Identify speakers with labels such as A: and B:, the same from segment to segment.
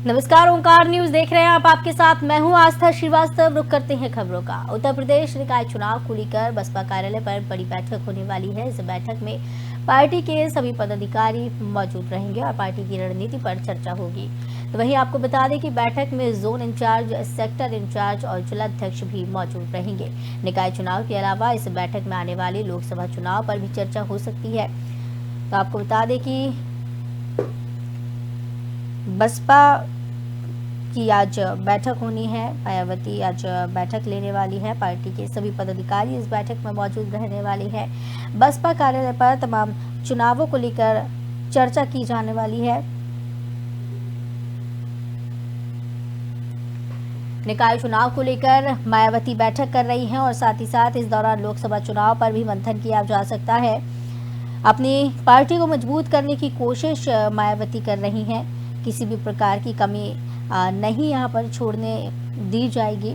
A: नमस्कार, ओंकार न्यूज देख रहे हैं आप। आपके साथ मैं हूं आस्था श्रीवास्तव। रुक करते हैं खबरों का। उत्तर प्रदेश निकाय चुनाव को लेकर बसपा कार्यालय पर बड़ी बैठक होने वाली है। इस बैठक में पार्टी के सभी पदाधिकारी मौजूद रहेंगे और पार्टी की रणनीति पर चर्चा होगी। तो वहीं आपको बता दें कि बैठक में जोन इंचार्ज, सेक्टर इंचार्ज और जिलाध्यक्ष भी मौजूद रहेंगे। निकाय चुनाव के अलावा इस बैठक में आने वाले लोकसभा चुनाव पर भी चर्चा हो सकती है। तो आपको बता दें कि बसपा की आज बैठक होनी है। मायावती आज बैठक लेने वाली है। पार्टी के सभी पदाधिकारी इस बैठक में मौजूद रहने वाले हैं। बसपा कार्यालय पर तमाम चुनावों को लेकर चर्चा की जाने वाली है। निकाय चुनाव को लेकर मायावती बैठक कर रही हैं और साथ ही साथ इस दौरान लोकसभा चुनाव पर भी मंथन किया जा सकता है। अपनी पार्टी को मजबूत करने की कोशिश मायावती कर रही हैं। किसी भी प्रकार की कमी नहीं यहाँ पर छोड़ने दी जाएगी।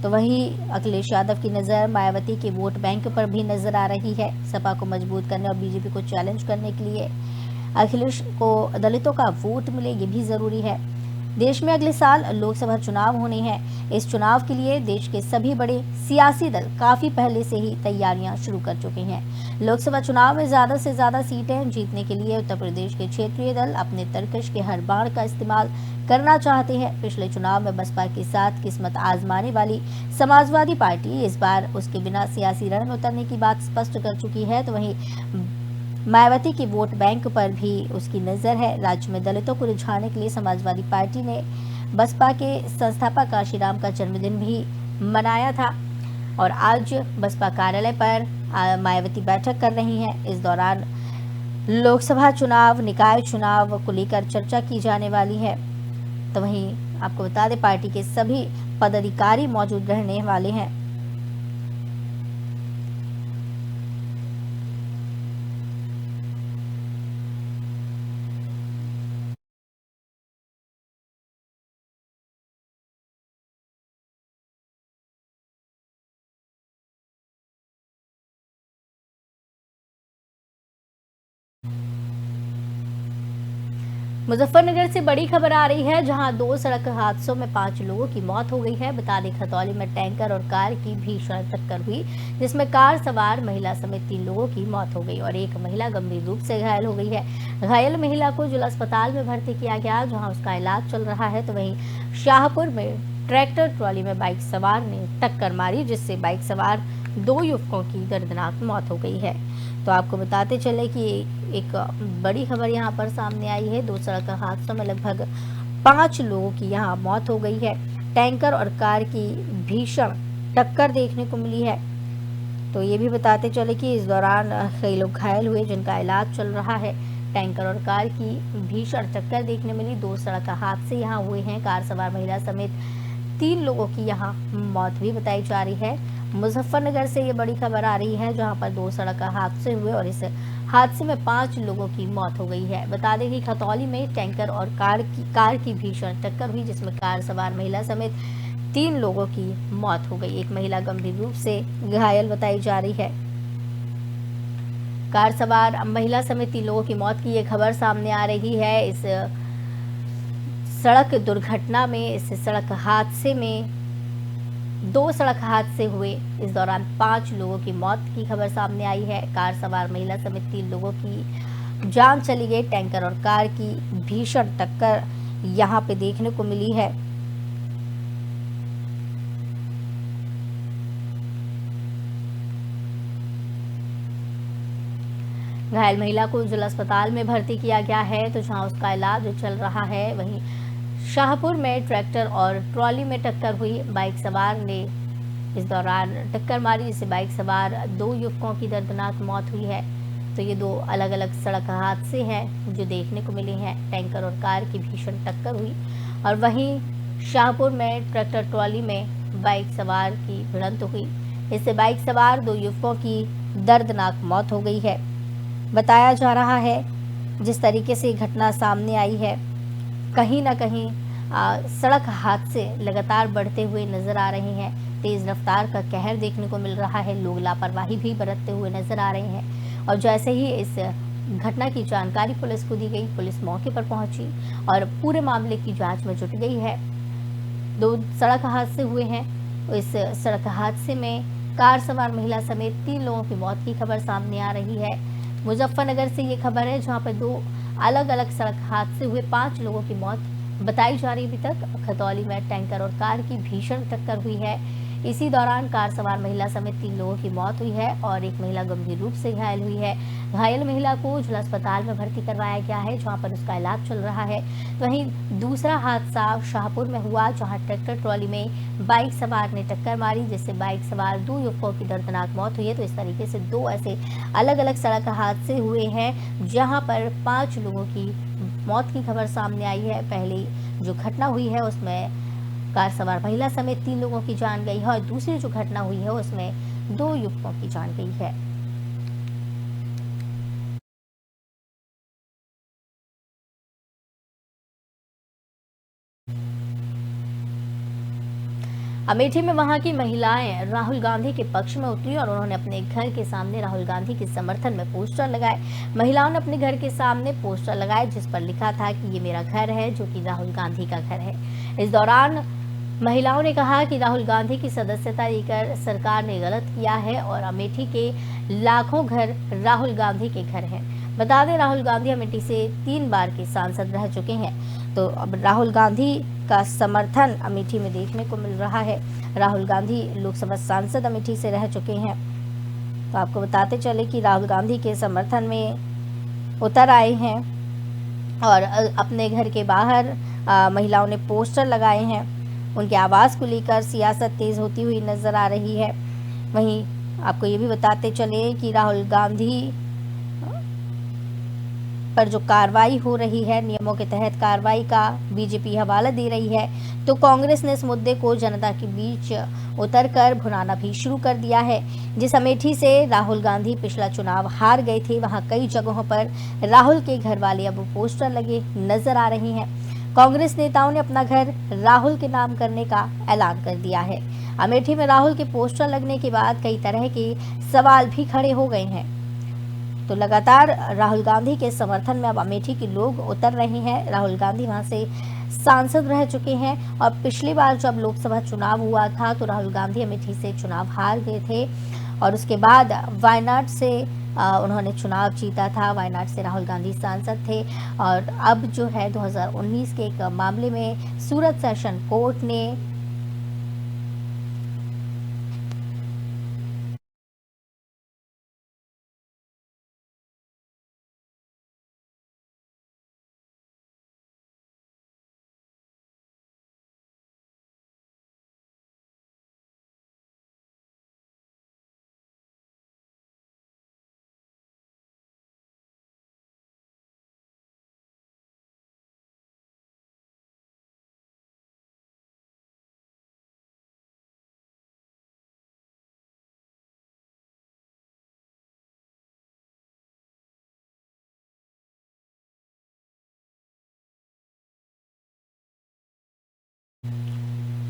A: तो वहीं अखिलेश यादव की नज़र मायावती के वोट बैंक पर भी नजर आ रही है। सपा को मजबूत करने और बीजेपी को चैलेंज करने के लिए अखिलेश को दलितों का वोट मिले, ये भी जरूरी है। देश में अगले साल लोकसभा चुनाव होने हैं। इस चुनाव के लिए देश के सभी बड़े सियासी दल काफी पहले से ही तैयारियां शुरू कर चुके हैं। लोकसभा चुनाव में ज्यादा से ज्यादा सीटें जीतने के लिए उत्तर प्रदेश के क्षेत्रीय दल अपने तरकश के हर बाण का इस्तेमाल करना चाहते हैं। पिछले चुनाव में बसपा के साथ किस्मत आजमाने वाली समाजवादी पार्टी इस बार उसके बिना सियासी रण में उतरने की बात स्पष्ट कर चुकी है। तो वहीं मायावती की वोट बैंक पर भी उसकी नजर है। राज्य में दलितों को रिझाने के लिए समाजवादी पार्टी ने बसपा के संस्थापक काशीराम का जन्मदिन भी मनाया था और आज बसपा कार्यालय पर मायावती बैठक कर रही हैं। इस दौरान लोकसभा चुनाव, निकाय चुनाव को लेकर चर्चा की जाने वाली है। तो वहीं आपको बता दें, पार्टी के सभी पदाधिकारी मौजूद रहने वाले हैं। मुजफ्फरनगर से बड़ी खबर आ रही है, जहां 2 सड़क हादसों में 5 लोगों की मौत हो गई है। बता दें, खतौली में टैंकर और कार की भीषण टक्कर हुई, जिसमें कार सवार महिला समेत 3 लोगों की मौत हो गई और एक महिला गंभीर रूप से घायल हो गई है। घायल महिला को जिला अस्पताल में भर्ती किया गया, जहाँ उसका इलाज चल रहा है। तो वहीं शाहपुर में ट्रैक्टर ट्रॉली में बाइक सवार ने टक्कर मारी, जिससे बाइक सवार 2 युवकों की दर्दनाक मौत हो गई है। तो आपको बताते चले कि एक बड़ी खबर यहाँ पर सामने आई है। 2 सड़क हादसों में लगभग 5 लोगों की यहाँ मौत हो गई है। टैंकर और कार की भीषण टक्कर देखने को मिली है। तो ये भी बताते चले कि इस दौरान कई लोग घायल हुए, जिनका इलाज चल रहा है। टैंकर और कार की भीषण टक्कर देखने मिली। 2 सड़क हादसे यहाँ हुए हैं। कार सवार महिला समेत 3 लोगों की यहाँ मौत भी बताई जा रही है। मुजफ्फरनगर से ये बड़ी खबर आ रही है, जहां पर 2 सड़क हादसे हुए और इस हादसे में 5 लोगों की मौत हो गई है। बता दें कि खतौली में टैंकर और कार की भीषण टक्कर हुई, जिसमें कार सवार महिला समेत 3 लोगों की मौत हो गई। एक महिला गंभीर रूप से घायल बताई जा रही है। कार सवार महिला समेत 3 लोगों की मौत की ये खबर सामने आ रही है। इस सड़क दुर्घटना में, इस सड़क हादसे में 2 सड़क हादसे हुए। इस दौरान 5 लोगों की मौत की खबर सामने आई है। कार सवार महिला समेत 3 लोगों की जान चली गई। टैंकर और कार की भीषण टक्कर यहाँ पे देखने को मिली है। घायल महिला को जिला अस्पताल में भर्ती किया गया है, तो जहां उसका इलाज चल रहा है। वहीं शाहपुर में ट्रैक्टर और ट्रॉली में टक्कर हुई। बाइक सवार ने इस दौरान टक्कर मारी, जिससे बाइक सवार 2 युवकों की दर्दनाक मौत हुई है। तो ये 2 अलग अलग सड़क हादसे हैं जो देखने को मिले हैं। टैंकर और कार की भीषण टक्कर हुई और वहीं शाहपुर में ट्रैक्टर ट्रॉली में बाइक सवार की भिड़ंत हुई। इससे बाइक सवार 2 युवकों की दर्दनाक मौत हो गई है। बताया जा रहा है, जिस तरीके से घटना सामने आई है, कहीं ना कहीं सड़क हादसे लगातार बढ़ते हुए नजर आ रहे हैं। तेज रफ्तार का कहर देखने को मिल रहा है। लोग लापरवाही भी बरतते हुए नजर आ रहे हैं और जैसे ही इस घटना की जानकारी पुलिस को दी गई। पुलिस मौके पर पहुंची और पूरे मामले की जांच में जुट गई है। 2 सड़क हादसे हुए हैं। इस सड़क हादसे में कार सवार महिला समेत 3 लोगों की मौत की खबर सामने आ रही है। मुजफ्फरनगर से ये खबर है, जहां पर 2 अलग-अलग सड़क हादसे हुए, 5 लोगों की मौत बताई जा रही है। अभी तक खतौली में टैंकर और कार की भीषण टक्कर हुई है। इसी दौरान कार सवार महिला समेत 3 लोगों की मौत हुई है और एक महिला गंभीर रूप से घायल हुई है। घायल महिला को जिला अस्पताल में भर्ती करवाया गया है, जहां पर उसका इलाज चल रहा है। वहीं दूसरा हादसा शाहपुर में हुआ, जहां ट्रैक्टर ट्रॉली में बाइक सवार ने टक्कर मारी, जिससे बाइक सवार 2 युवकों की दर्दनाक मौत हुई है। तो इस तरीके से 2 ऐसे अलग-अलग सड़क हादसे हुए हैं, जहां पर 5 लोगों की मौत की खबर सामने आई है। पहली जो घटना हुई है उसमें कार सवार महिला समेत 3 लोगों की जान गई है और दूसरी जो घटना हुई है उसमें 2 युवकों की जान गई है। अमेठी में वहां की महिलाएं राहुल गांधी के पक्ष में उतरी और उन्होंने अपने घर के सामने राहुल गांधी के समर्थन में पोस्टर लगाए। महिलाओं ने अपने घर के सामने पोस्टर लगाए जिस पर लिखा था कि ये मेरा घर है, जो कि राहुल गांधी का घर है। इस दौरान महिलाओं ने कहा कि राहुल गांधी की सदस्यता लेकर सरकार ने गलत किया है और अमेठी के लाखों घर राहुल गांधी के घर हैं। बता दें, राहुल गांधी अमेठी से 3 बार के सांसद रह चुके हैं। तो अब राहुल गांधी का समर्थन अमेठी में देखने को मिल रहा है। राहुल गांधी लोकसभा सांसद अमेठी से रह चुके हैं। तो आपको बताते चले कि राहुल गांधी के समर्थन में उतर आए हैं और अपने घर के बाहर महिलाओं ने पोस्टर लगाए हैं। उनके आवास को लेकर सियासत तेज होती हुई नजर आ रही है। वहीं आपको ये भी बताते चले कि राहुल गांधी पर जो कार्रवाई हो रही है, नियमों के तहत कार्रवाई का बीजेपी हवाला दे रही है, तो कांग्रेस ने इस मुद्दे को जनता के बीच उतरकर भुनाना भी शुरू कर दिया है। जिस अमेठी से राहुल गांधी पिछला चुनाव हार गए थे, वहां कई जगहों पर राहुल के घर वाले अब पोस्टर लगे नजर आ रहे हैं। कांग्रेस नेताओं ने अपना घर राहुल के नाम करने का ऐलान कर दिया है। अमेठी में राहुल के पोस्टर लगने के बाद कई तरह के सवाल भी खड़े हो गए हैं। तो लगातार राहुल गांधी के समर्थन में अब अमेठी के लोग उतर रहे हैं। राहुल गांधी वहां से सांसद रह चुके हैं और पिछली बार जब लोकसभा चुनाव हुआ था तो राहुल गांधी अमेठी से चुनाव हार गए थे और उसके बाद वायनाड से उन्होंने चुनाव जीता था। वायनाड से राहुल गांधी सांसद थे और अब जो है 2019 के एक मामले में सूरत सेशन कोर्ट ने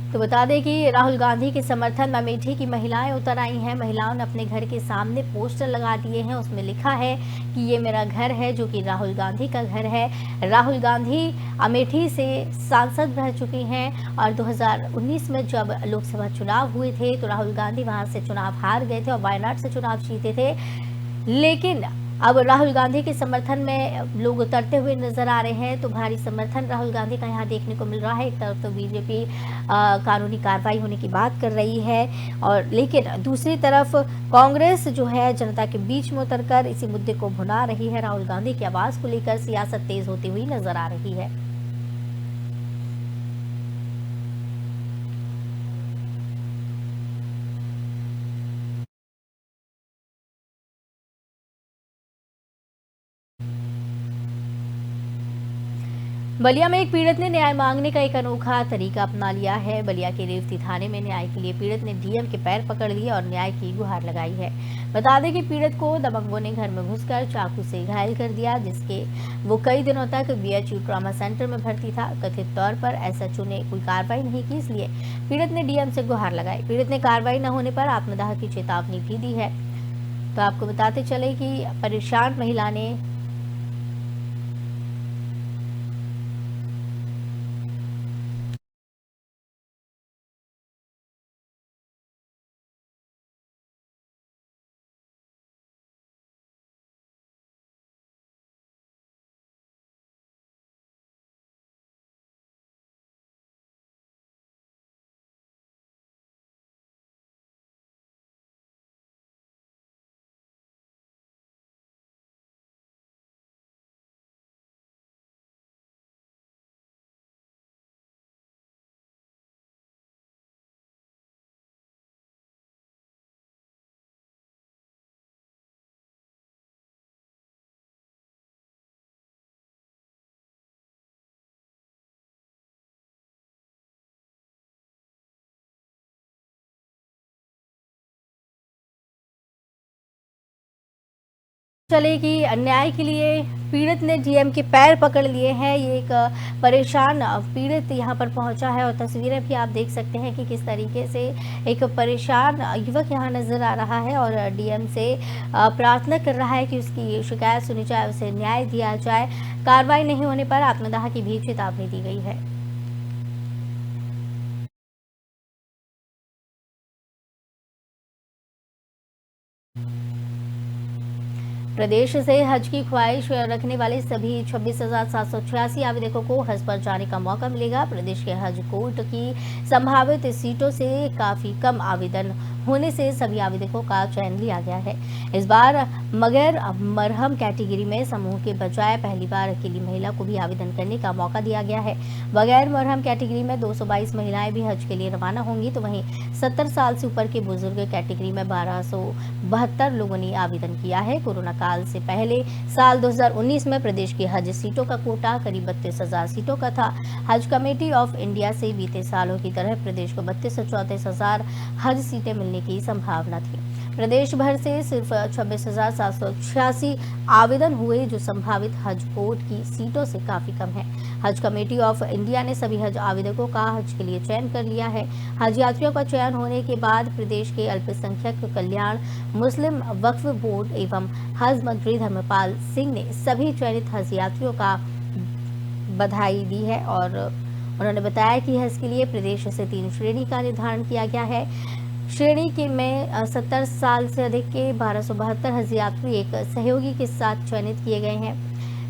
A: तो बता दें कि राहुल गांधी के समर्थन में अमेठी की महिलाएं उतर आई हैं। महिलाओं ने अपने घर के सामने पोस्टर लगा दिए हैं। उसमें लिखा है कि ये मेरा घर है, जो कि राहुल गांधी का घर है। राहुल गांधी अमेठी से सांसद रह चुके हैं और 2019 में जब लोकसभा चुनाव हुए थे तो राहुल गांधी वहां से चुनाव हार गए थे और वायनाड से चुनाव जीते थे। लेकिन अब राहुल गांधी के समर्थन में लोग उतरते हुए नजर आ रहे हैं। तो भारी समर्थन राहुल गांधी का यहाँ देखने को मिल रहा है। एक तरफ तो बीजेपी कानूनी कार्रवाई होने की बात कर रही है और लेकिन दूसरी तरफ कांग्रेस जो है जनता के बीच में उतरकर इसी मुद्दे को भुना रही है। राहुल गांधी की आवाज को लेकर सियासत तेज होती हुई नजर आ रही है। बलिया में एक पीड़ित ने न्याय मांगने का एक अनोखा तरीका अपना लिया है। बलिया के रेवती थाने में न्याय के लिए पीड़ित ने डीएम के पैर पकड़ लिए और न्याय की गुहार लगाई है। बता दें कि पीड़ित को दबंगों ने घर में घुसकर चाकू से घायल कर दिया, जिसके वो कई दिनों तक बीएचयू ट्रॉमा सेंटर में भर्ती था। कथित तौर पर एसएचओ ने कोई कार्रवाई नहीं की, इसलिए पीड़ित ने डीएम से गुहार लगाई। पीड़ित ने कार्रवाई न होने पर आत्मदाह की चेतावनी भी दी है। तो आपको बताते चले कि परेशान महिला ने चले कि अन्याय के लिए पीड़ित ने डीएम के पैर पकड़ लिए हैं। ये एक परेशान पीड़ित यहां पर पहुंचा है और तस्वीरें भी आप देख सकते हैं कि किस तरीके से एक परेशान युवक यहां नजर आ रहा है और डीएम से प्रार्थना कर रहा है कि उसकी शिकायत सुनी जाए, उसे न्याय दिया जाए। कार्रवाई नहीं होने पर आत्मदाह की भी चेतावनी दी गई है। प्रदेश से हज की ख्वाहिश रखने वाले सभी 26,786 आवेदकों को हज पर जाने का मौका मिलेगा। प्रदेश के हज कोर्ट की संभावित सीटों से काफी कम आवेदन होने से सभी आवेदकों का चयन लिया गया है। इस बार मगैर मरहम कैटेगरी में समूह के बजाय पहली बार अकेली महिला को भी आवेदन करने का मौका दिया गया है। बगैर मरहम कैटेगरी में 222 महिलाएं भी हज के लिए रवाना होंगी, तो वहीं 70 साल से ऊपर के बुजुर्ग कैटेगरी में 1272 लोगों ने आवेदन किया है। कोरोना काल से पहले साल 2019 में प्रदेश की हज सीटों का कोटा करीब 32,000 सीटों का था। हज कमेटी ऑफ इंडिया से बीते सालों की तरह प्रदेश को 32 से 34,000 हज सीटें मिलने की संभावना थी। प्रदेश भर से सिर्फ 26,786 आवेदन हुए, जो संभावित हज कोर्ट की सीटों से काफी कम है। हज कमेटी ऑफ इंडिया ने सभी हज आवेदकों का हज के लिए चयन कर लिया है। हज यात्रियों का चयन होने के बाद प्रदेश के अल्पसंख्यक कल्याण, मुस्लिम वक्फ बोर्ड एवं हज मंत्री धर्मपाल सिंह ने सभी चयनित हज यात्रियों का बधाई दी है और उन्होंने बताया कि हज के लिए प्रदेश से 3 श्रेणी का निर्धारण किया गया है। श्रेणी के में 70 साल से अधिक के 1272 हज यात्री एक सहयोगी के साथ चयनित किए गए हैं।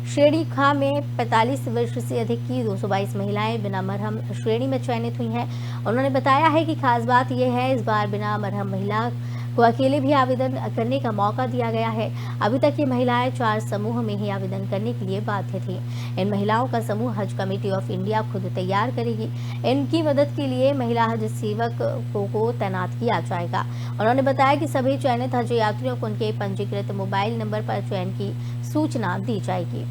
A: श्रेणी खा में 45 वर्ष से अधिक की 222 महिलाएं बिना मरहम श्रेणी में चयनित हुई हैं। उन्होंने बताया है कि खास बात यह है, इस बार बिना मरहम महिला को अकेले भी आवेदन करने का मौका दिया गया है। अभी तक ये महिलाएं 4 समूह में ही आवेदन करने के लिए बाध्य थी। इन महिलाओं का समूह हज कमेटी ऑफ इंडिया खुद तैयार करेगी। इनकी मदद के लिए महिला हज सेवकों को तैनात किया जाएगा। उन्होंने बताया कि सभी चयनित हज यात्रियों को उनके पंजीकृत मोबाइल नंबर पर चयन की सूचना दी जाएगी।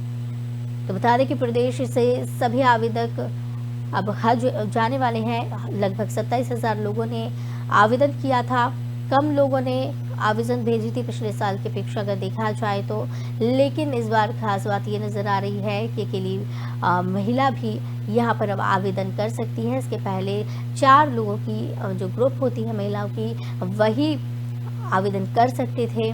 A: तो बता दें कि प्रदेश से सभी आवेदक अब हज जाने वाले हैं। लगभग 27,000 लोगों ने आवेदन किया था। कम लोगों ने आवेदन भेजी थी पिछले साल की अपेक्षा अगर देखा जाए तो, लेकिन इस बार खास बात ये नजर आ रही है कि अकेली महिला भी यहाँ पर अब आवेदन कर सकती है। इसके पहले 4 लोगों की जो ग्रुप होती है महिलाओं की, वही आवेदन कर सकते थे।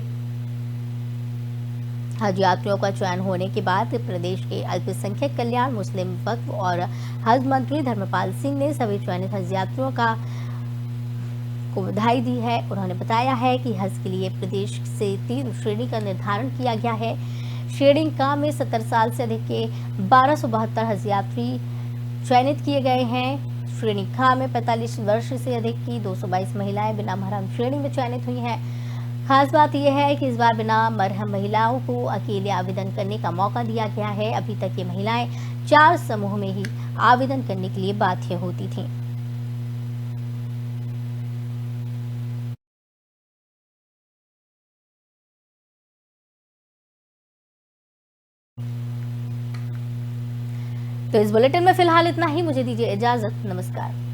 A: हज यात्रियों का चयन होने के बाद प्रदेश के अल्पसंख्यक कल्याण, मुस्लिम वक्फ और हज मंत्री धर्मपाल सिंह ने सभी चयनित हज यात्रियों को बधाई दी है। उन्होंने बताया है कि हज के लिए प्रदेश से 3 श्रेणी का निर्धारण किया गया है। श्रेणी का में 70 साल से अधिक के 1272 हज यात्री चयनित किए गए हैं। श्रेणी खा में 45 वर्ष से अधिक की 222 महिलाएं बिना महरम श्रेणी में चयनित हुई हैं। खास बात यह है कि इस बार बिना मरहम महिलाओं को अकेले आवेदन करने का मौका दिया गया है। अभी तक ये महिलाएं 4 समूह में ही आवेदन करने के लिए बाध्य होती थीं। तो इस बुलेटिन में फिलहाल इतना ही। मुझे दीजिए इजाजत। नमस्कार।